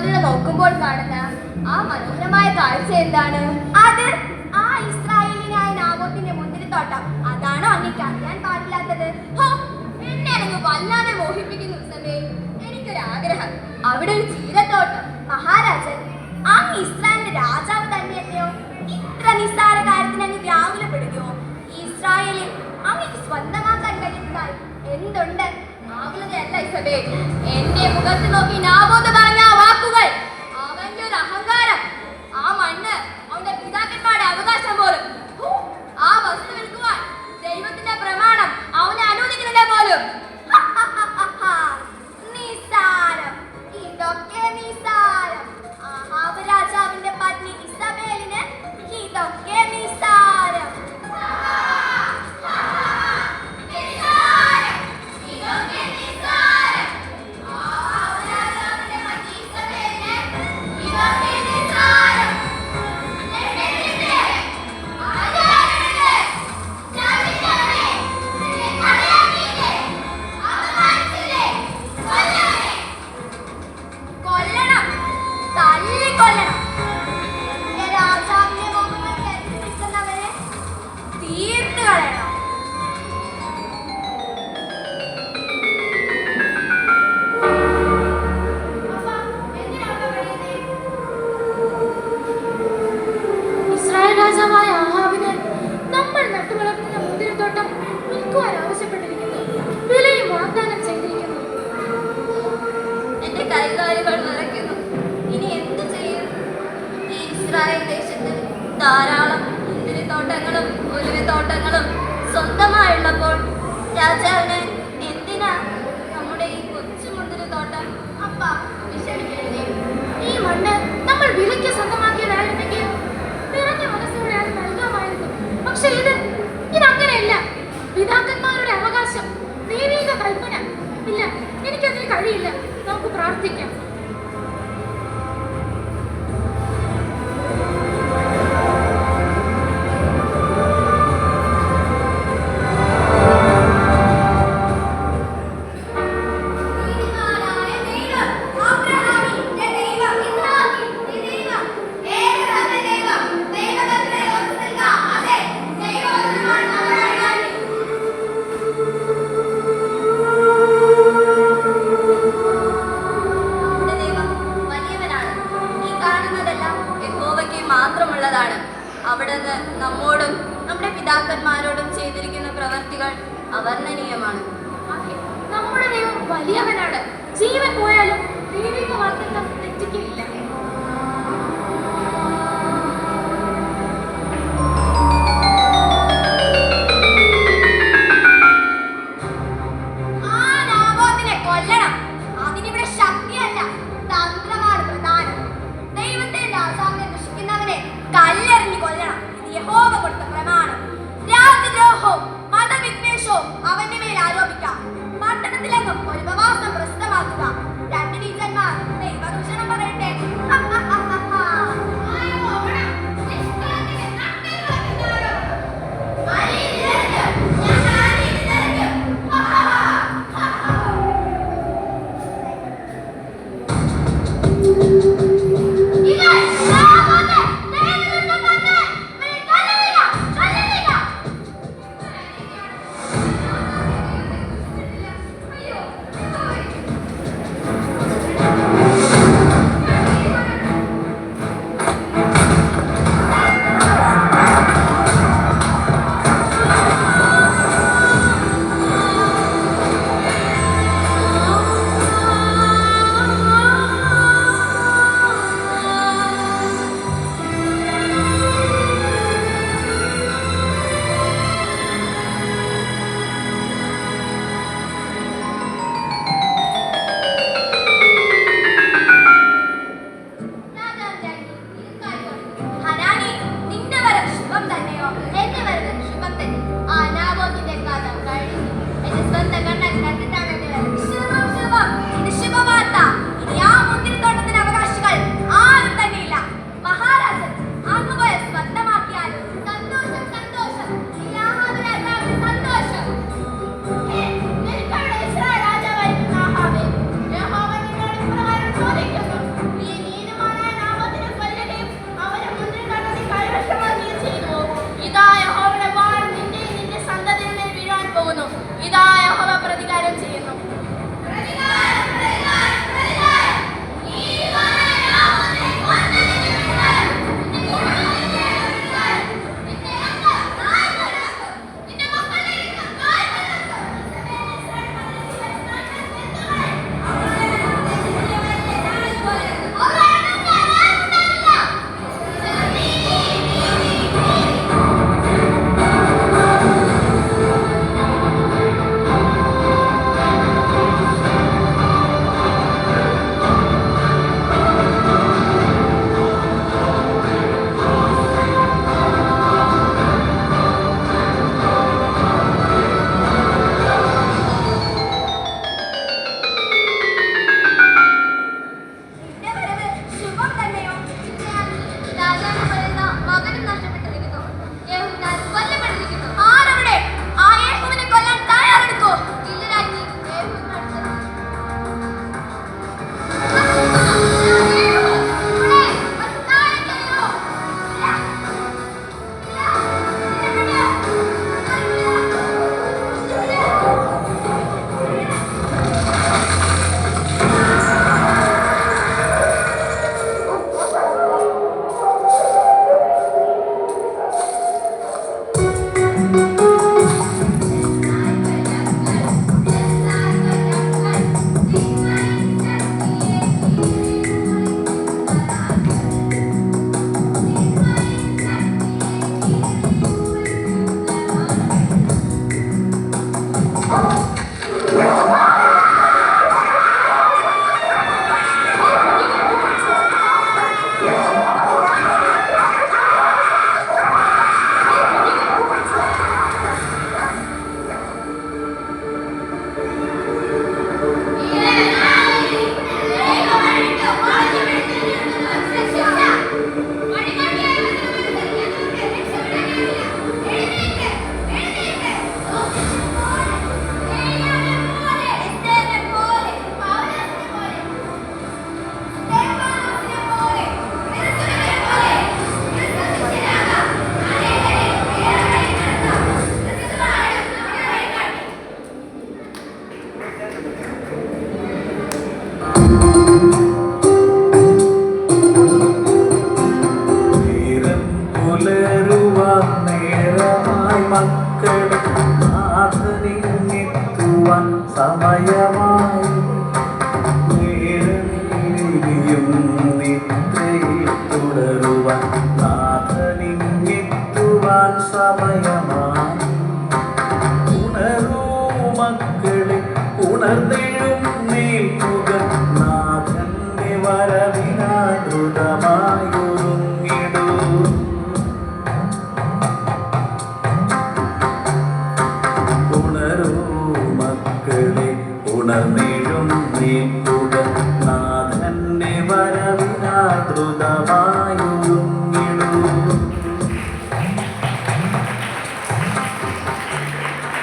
ശത്രുത നോക്കുമ്പോൾ കാണുന്ന ആ മനോഹരമായ കാഴ്ച എന്താണ്? അത് ആ ഇസ്രായേലിനായ നാബോത്തിന്റെ മുന്തിരിത്തോട്ടം. അതാണോ അങ്ങേക്ക് അറിയാൻ പാടില്ലാത്തത്? എന്നെ അങ്ങ് വല്ലാതെ മോഹിപ്പിക്കുന്നു സബേ. എനിക്കൊരാഗ്രഹം, അവിടെ ഒരു ചീരത്തോട്ടം. മഹാരാജൻ, അങ്ങ് ഇസ്രായേലിന്റെ രാജാവ് തന്നെയല്ലയോ? ഇത്ര നിസ്സാര കാര്യത്തിന് അങ്ങ് വ്യാകുലപ്പെടുകയോ? ഇസ്രായേലിൽ അങ്ങേക്ക് സ്വന്തമാക്കാൻ കഴിയുന്നതായി എന്തുണ്ട്? ആകുലതയല്ല ഇസബേ, എന്റെ മുഖത്ത് നോക്കി നാബോത്ത് പറഞ്ഞ ആ വാക്കുകൾ. അവന്റെ ഒരു അഹങ്കാരം. ആ മണ്ണ് അവന്റെ പിതാക്കന്മാരുടെ അവകാശം പോലും. ആ വസ്തു വിൽക്കുവാൻ ദൈവത്തിന്റെ പ്രമാണം അവനെ അനുവദിക്കുന്നില്ല പോലും. നിസ്സാരം, ഇതൊക്കെ നിസ്സാരം. ആഹാബ് രാജാവിന്റെ പത്നി ഇസബേലിന് ഇതൊക്കെ നിസ്സാരം. രാജാവായ ആഹാബിന് നമ്മൾ നട്ടുവളർത്തുന്ന മുന്തിരിത്തോട്ടം വിൽക്കുവാൻ ആവശ്യപ്പെട്ടിരിക്കുന്നു. വിലയും വാഗ്ദാനം ചെയ്തിരിക്കുന്നു. എന്റെ കൈകാലുകൾ വിറയ്ക്കുന്നു. ഇനി എന്ത് ചെയ്യും? ഈ ഇസ്രായേൽ ദേശത്ത് ധാരാളം മുന്തിരിത്തോട്ടങ്ങളും ഒലിവത്തോട്ടങ്ങളും സ്വന്തമായുള്ളപ്പോൾ രാജാവിന് എന്തിനാ നമ്മുടെ ഈ കൊച്ചു മുന്തിരിത്തോട്ടം? അപ്പ വിഷമിക്കരുതേ. ഈ മണ്ണ് നമ്മൾ വിലയ്ക്ക് സ്വന്തമാക്കിയതായിരുന്നെങ്കിൽ നിറഞ്ഞ മനസ്സോടെ അത് നൽകാമായിരുന്നു. പക്ഷെ ഇതങ്ങനെയല്ല. പിതാക്കന്മാരുടെ അവകാശം, ദൈവിക കൽപ്പന. ഇല്ല, എനിക്കതിന് കഴിയില്ല. നമുക്ക് പ്രാർത്ഥിക്കാം. അവിടുന്ന് നമ്മോടും നമ്മുടെ പിതാക്കന്മാരോടും ചെയ്തിരിക്കുന്ന പ്രവർത്തികൾ അവർണ്ണനീയമാണ്. നമ്മുടെ ദൈവം വലിയവനാണ്. ജീവൻ പോയാലും ദൈവിക വാഗ്ദത്തം തെറ്റിക്കില്ല. അവന്റെ മേൽ ആരോപിക്കാം. പട്ടണത്തിലെങ്ങും ഒരു ഉപവാസം പ്രസിദ്ധമാക്കുക. രണ്ട് ടീച്ചർമാർ ദൈവദൂഷണം പറയട്ടെ. നാഥനിങ്ങെത്തുവാൻ സമയമായി നേരനിയും നിദ്രയിൽ തുടരുവാൻ നാഥനിങ്ങെത്തുവാൻ സമയം